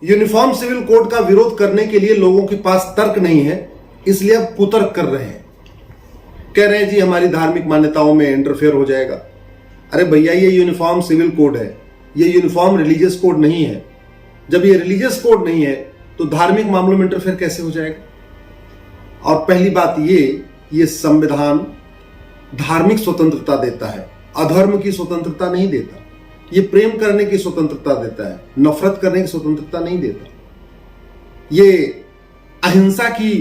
Uniform civil code का विरोध करने के लिए लोगों के पास तर्क नहीं है, इसलिए अब कुतर्क कर रहे हैं। कह रहे हैं जी हमारी धार्मिक मान्यताओं में इंटरफेयर हो जाएगा। अरे भैया, ये यूनिफॉर्म सिविल कोड है, ये यूनिफॉर्म रिलीजियस कोड नहीं है। जब ये रिलीजियस कोड नहीं है तो धार्मिक मामलों में इंटरफेयर कैसे हो जाएगा? और पहली बात ये संविधान धार्मिक स्वतंत्रता देता है, अधर्म की स्वतंत्रता नहीं देता। ये प्रेम करने की स्वतंत्रता देता है, नफरत करने की स्वतंत्रता नहीं देता। ये अहिंसा की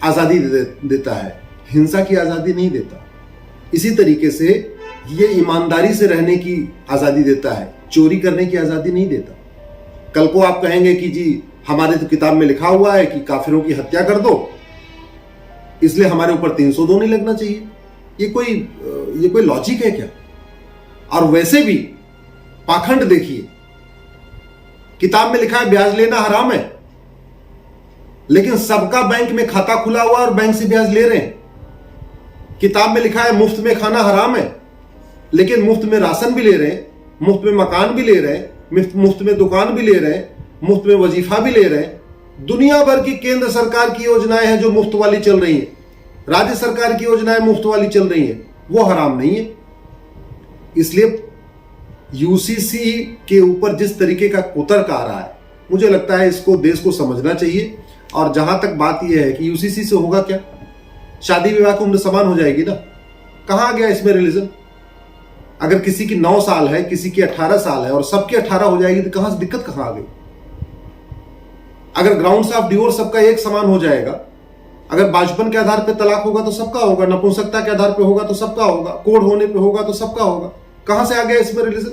आजादी देता है, हिंसा की आजादी नहीं देता। इसी तरीके से ये ईमानदारी से रहने की आजादी देता है, चोरी करने की आजादी नहीं देता। कल को आप कहेंगे कि जी हमारे तो किताब में लिखा हुआ है कि काफिरों की हत्या कर दो, इसलिए हमारे ऊपर 302 नहीं लगना चाहिए। ये कोई लॉजिक है क्या? और वैसे भी पाखंड देखिए, किताब में लिखा है ब्याज लेना हराम है, लेकिन सबका बैंक में खाता खुला हुआ और बैंक से ब्याज ले रहे हैं। किताब में लिखा है मुफ्त में खाना हराम है, लेकिन मुफ्त में राशन भी ले रहे हैं, मुफ्त में मकान भी ले रहे हैं, मुफ्त में दुकान भी ले रहे हैं, मुफ्त में वजीफा भी ले रहे हैं। दुनिया भर की केंद्र सरकार की योजनाएं हैं जो मुफ्त वाली चल रही हैं, राज्य सरकार की योजनाएं मुफ्त वाली चल रही हैं, वो हराम नहीं है। इसलिए यूसीसी के ऊपर जिस तरीके का कुतर्क आ रहा है, मुझे लगता है इसको देश को समझना चाहिए। और जहां तक बात यह है कि यूसीसी से होगा क्या, शादी विवाह की उम्र समान हो जाएगी ना, कहां आ गया इसमें रिलीजन? अगर किसी की 9 साल है, किसी की 18 साल है और सबकी 18 हो जाएगी तो कहां से दिक्कत कहां आ गई? अगर ग्राउंड्स ऑफ डिवोर्स सबका एक समान हो जाएगा, अगर बाजपन के आधार पर तलाक होगा तो सबका होगा, नपुंसकता के आधार पर होगा तो सबका होगा, कोड होने पे होगा तो सबका होगा, कहां से आ गया इसमें रिलीजन?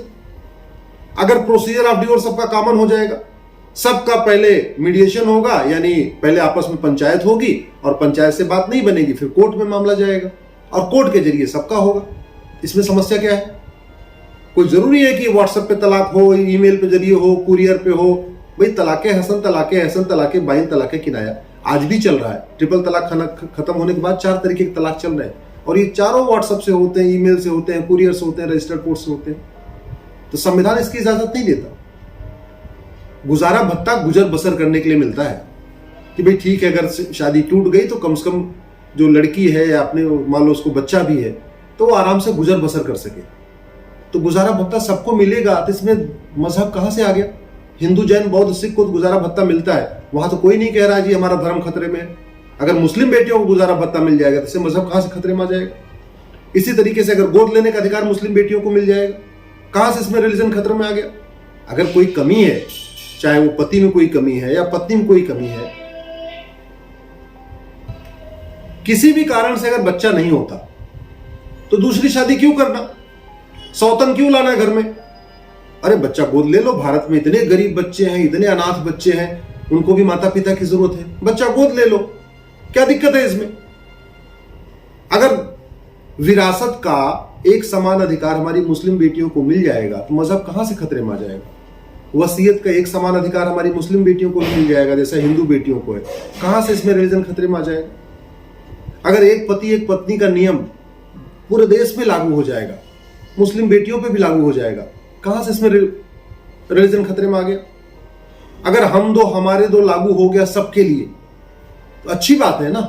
अगर प्रोसीजर ऑफ डिवोर्स सबका कॉमन हो जाएगा, सबका पहले मीडिएशन होगा, यानी पहले आपस में पंचायत होगी और पंचायत से बात नहीं बनेगी, फिर कोर्ट में मामला जाएगा और कोर्ट के जरिए सबका होगा। इसमें समस्या क्या है? कोई जरूरी है कि व्हाट्सएप पे तलाक हो, ईमेल पे जरिए हो, कुरियर पे हो? भाई तलाके हसन, तलाके एहसन, तलाके बाइन, तलाके किनाया आज भी चल रहा है। ट्रिपल तलाक खत्म होने के बाद 4 तरीके के तलाक चल रहे हैं और ये चारों व्हाट्सएप से होते हैं, ईमेल से होते हैं, कुरियर से होते हैं, रजिस्टर्ड कोर्ट से होते हैं। तो संविधान इसकी इजाजत नहीं देता। गुजारा भत्ता गुजर बसर करने के लिए मिलता है कि भाई ठीक है, अगर शादी टूट गई तो कम से कम जो लड़की है या अपने मान लो उसको बच्चा भी है तो वो आराम से गुजर बसर कर सके। तो गुजारा भत्ता सबको मिलेगा, तो इसमें मजहब कहां से आ गया? हिंदू, जैन, बौद्ध, सिख को गुजारा भत्ता मिलता है, वहां तो कोई नहीं कह रहा जी हमारा धर्म खतरे में है। अगर मुस्लिम बेटियों को गुजारा भत्ता मिल जाएगा तो इससे मजहब कहां से खतरे में आ जाएगा? इसी तरीके से अगर गोद लेने का अधिकार मुस्लिम बेटियों को मिल जाएगा, कहां से इसमें रिलीजन खतरे में आ गया? अगर कोई कमी है, चाहे वो पति में कोई कमी है या पत्नी में कोई कमी है, किसी भी कारण से अगर बच्चा नहीं होता तो दूसरी शादी क्यों करना? सौतन क्यों लाना है घर में? अरे बच्चा गोद ले लो। भारत में इतने गरीब बच्चे हैं, इतने अनाथ बच्चे हैं, उनको भी माता पिता की जरूरत है, बच्चा गोद ले लो, क्या दिक्कत है इसमें? अगर विरासत का एक समान अधिकार हमारी मुस्लिम बेटियों को मिल जाएगा तो मजहब कहां से खतरे में आ जाएगा? वसीयत का एक समान अधिकार हमारी मुस्लिम बेटियों को मिल जाएगा जैसा हिंदू बेटियों को है, कहां से इसमें रिलीजन खतरे में आ जाएगा? अगर एक पति एक पत्नी का नियम पूरे देश में लागू हो जाएगा, मुस्लिम बेटियों पे भी लागू हो जाएगा, कहां से इसमें रिलीजन खतरे में आ गया? अगर हम दो हमारे दो लागू हो गया सबके लिए तो अच्छी बात है ना।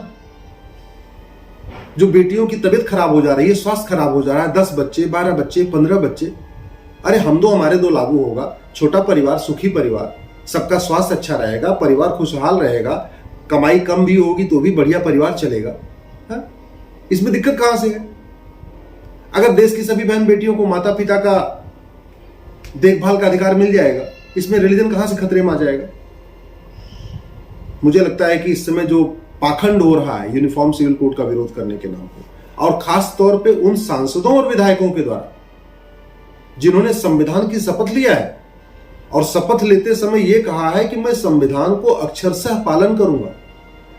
जो बेटियों की तबीयत खराब हो जा रही है, स्वास्थ्य खराब हो जा रहा है, 10 बच्चे, 12 बच्चे, 15 बच्चे, अरे हम दो हमारे दो लागू होगा, छोटा परिवार, सुखी परिवार, सबका स्वास्थ्य अच्छा रहेगा, परिवार खुशहाल रहेगा, कमाई कम भी होगी तो भी बढ़िया परिवार चलेगा। हा? इसमें दिक्कत कहां से है? अगर देश की सभी बहन बेटियों को माता पिता का देखभाल का अधिकार मिल जाएगा, इसमें रिलीजन कहां से खतरे में आ जाएगा? मुझे लगता है कि इस समय जो पाखंड हो रहा है यूनिफॉर्म सिविल कोड का विरोध करने के नाम पर, और खास तौर पे उन सांसदों और विधायकों के द्वारा जिन्होंने संविधान की शपथ लिया है और शपथ लेते समय यह कहा है कि मैं संविधान को अक्षरशः पालन करूंगा,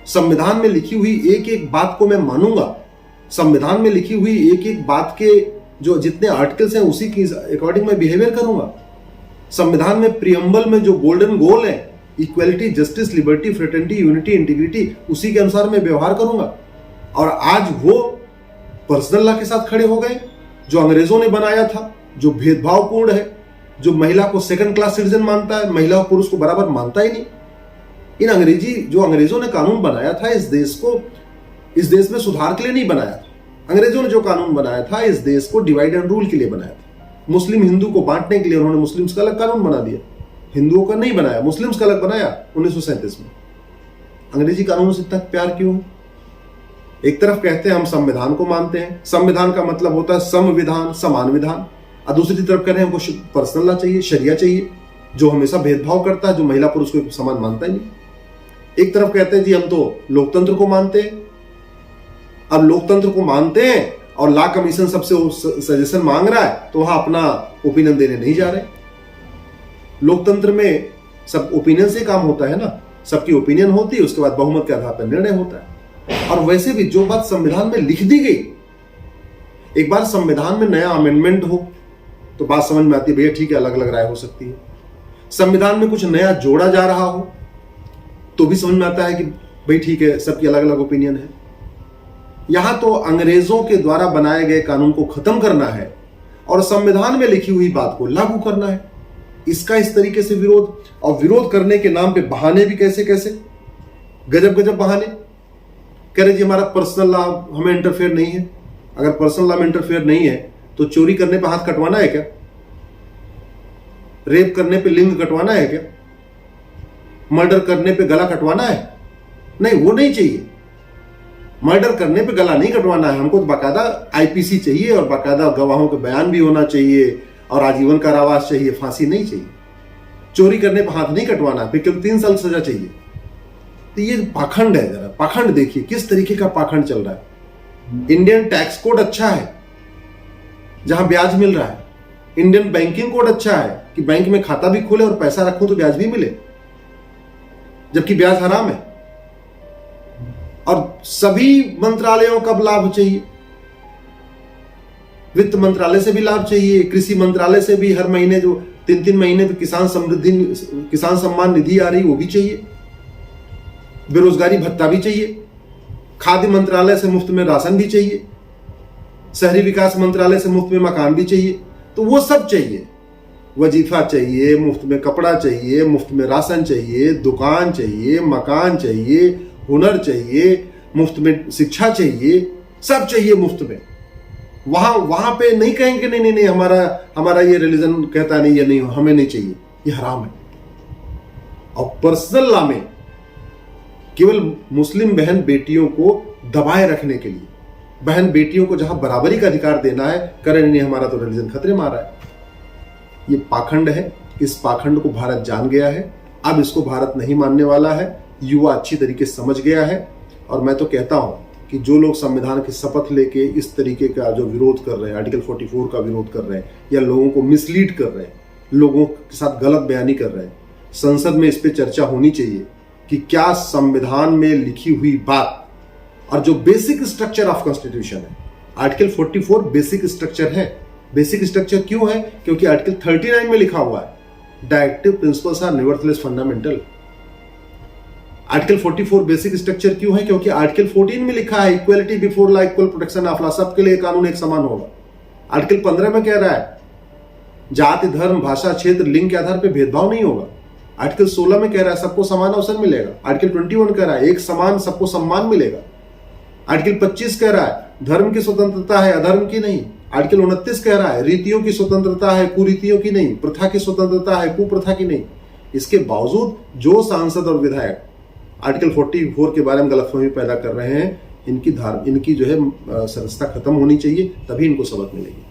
संविधान में लिखी हुई एक एक बात को मैं मानूंगा, संविधान में लिखी हुई एक एक बात के जो जितने आर्टिकल्स हैं उसी की अकॉर्डिंग मैं बिहेवियर करूंगा, संविधान में प्रियम्बल में जो गोल्डन गोल है equality, justice, liberty, fraternity, unity, integrity, उसी के अनुसार मैं व्यवहार करूंगा। और आज वो पर्सनल लॉ के साथ खड़े हो गए जो अंग्रेजों ने बनाया था, जो भेदभावपूर्ण है, जो महिला को सेकंड क्लास सिटीजन मानता है, महिला और पुरुष को बराबर मानता ही नहीं। जो अंग्रेजों ने कानून बनाया था इस देश में सुधार के लिए नहीं बनाया था। अंग्रेजों ने जो कानून बनाया था इस देश को डिवाइड एंड रूल के लिए बनाया था। मुस्लिम हिंदू को बांटने के लिए उन्होंने मुस्लिम्स का अलग कानून बना दिया, हिंदुओं का नहीं बनाया, मुस्लिम्स का अलग बनाया 1937 में। अंग्रेजी कानूनों से इतना प्यार क्यों? एक तरफ कहते हैं हम संविधान को मानते हैं, संविधान का मतलब होता है संविधान, समान विधान, और दूसरी तरफ कह रहे हैं हमको पर्सनल लॉ चाहिए, शरिया चाहिए, जो हमेशा भेदभाव करता है, जो महिला पुरुष को समान मानता ही नहीं। एक तरफ कहते हैं जी हम तो लोकतंत्र को मानते हैं। अब लोकतंत्र को मानते हैं और लॉ कमीशन सबसे सजेशन मांग रहा है, तो वहां अपना ओपिनियन देने नहीं जा रहे। लोकतंत्र में सब ओपिनियन से काम होता है ना, सबकी ओपिनियन होती है, उसके बाद बहुमत के आधार पर निर्णय होता है। और वैसे भी जो बात संविधान में लिख दी गई, एक बार संविधान में नया अमेंडमेंट हो तो बात समझ में आती है, भैया ठीक है अलग अलग राय हो सकती है। संविधान में कुछ नया जोड़ा जा रहा हो तो भी समझ में आता है कि भाई ठीक है सबकी अलग अलग ओपिनियन है। यहां तो अंग्रेजों के द्वारा बनाए गए कानून को खत्म करना है और संविधान में लिखी हुई बात को लागू करना है। इसका इस तरीके से विरोध, और विरोध करने के नाम पे बहाने भी कैसे कैसे, गजब गजब बहाने। कह रहे जी हमारा पर्सनल लॉ हमें इंटरफेयर नहीं है। अगर पर्सनल लॉ में इंटरफेयर नहीं है तो चोरी करने पे हाथ कटवाना है क्या? रेप करने पे लिंग कटवाना है क्या? मर्डर करने पे गला कटवाना है? नहीं, वो नहीं चाहिए। मर्डर करने पे गला नहीं कटवाना है, हमको तो बाकायदा आईपीसी चाहिए और बाकायदा गवाहों के बयान भी होना चाहिए और आजीवन कारावास चाहिए, फांसी नहीं चाहिए। चोरी करने पे हाथ नहीं कटवाना है, फिर केवल 3 साल सजा चाहिए। तो ये पाखंड है, जरा पाखंड देखिए किस तरीके का पाखंड चल रहा है। इंडियन टैक्स कोड अच्छा है जहां ब्याज मिल रहा है, इंडियन बैंकिंग कोड अच्छा है कि बैंक में खाता भी खोले और पैसा रखूं तो ब्याज भी मिले, जबकि ब्याज हराम है। और सभी मंत्रालयों का लाभ चाहिए, वित्त मंत्रालय से भी लाभ चाहिए, कृषि मंत्रालय से भी हर महीने जो 3-3 महीने तो किसान सम्मान निधि आ रही वो भी चाहिए, बेरोजगारी भत्ता भी चाहिए, खाद्य मंत्रालय से मुफ्त में राशन भी चाहिए, शहरी विकास मंत्रालय से मुफ्त में मकान भी चाहिए। तो वो सब चाहिए, वजीफा चाहिए, मुफ्त में कपड़ा चाहिए, मुफ्त में राशन चाहिए, दुकान चाहिए, मकान चाहिए, हुनर चाहिए, मुफ्त में शिक्षा चाहिए, सब चाहिए मुफ्त में। वहां पे नहीं कहेंगे नहीं नहीं हमारा ये रिलीजन कहता नहीं, ये नहीं हमें नहीं चाहिए, ये हराम है। और पर्सनल लॉ में केवल मुस्लिम बहन बेटियों को दबाए रखने के लिए, बहन बेटियों को जहां बराबरी का अधिकार देना है, करें नहीं हमारा तो रिलीजन खतरे में आ रहा है। ये पाखंड है। इस पाखंड को भारत जान गया है, अब इसको भारत नहीं मानने वाला है। युवा अच्छी तरीके से समझ गया है। और मैं तो कहता हूं कि जो लोग संविधान की शपथ लेके इस तरीके का जो विरोध कर रहे हैं, आर्टिकल 44 का विरोध कर रहे हैं या लोगों को मिसलीड कर रहे हैं, लोगों के साथ गलत बयानी कर रहे हैं, संसद में इस पे चर्चा होनी चाहिए कि क्या संविधान में लिखी हुई बात और जो बेसिक स्ट्रक्चर ऑफ कॉन्स्टिट्यूशन है, आर्टिकल 44 बेसिक स्ट्रक्चर है। बेसिक स्ट्रक्चर क्यों है? क्योंकि आर्टिकल 39 में लिखा हुआ है directive principles are nevertheless fundamental. Article 44 basic structure क्यों है? क्योंकि आर्टिकल 14 में लिखा है equality before law, equal protection of law, सबके लिए कानून एक समान होगा। आर्टिकल 15 में कह रहा है जाति, धर्म, भाषा, क्षेत्र, लिंग के आधार पर भेदभाव नहीं होगा। आर्टिकल 16 में कह रहा है सबको समान अवसर मिलेगा। आर्टिकल 21 कह रहा है एक समान सबको सम्मान मिलेगा। आर्टिकल 25 कह रहा है धर्म की स्वतंत्रता है, अधर्म की नहीं। आर्टिकल 29 कह रहा है रीतियों की स्वतंत्रता है, कुरीतियों की नहीं। प्रथा की स्वतंत्रता है, कुप्रथा की नहीं। इसके बावजूद जो सांसद और विधायक आर्टिकल 44 के बारे में गलतफहमी पैदा कर रहे हैं, इनकी जो है सदस्यता खत्म होनी चाहिए, तभी इनको सबक मिलेगी।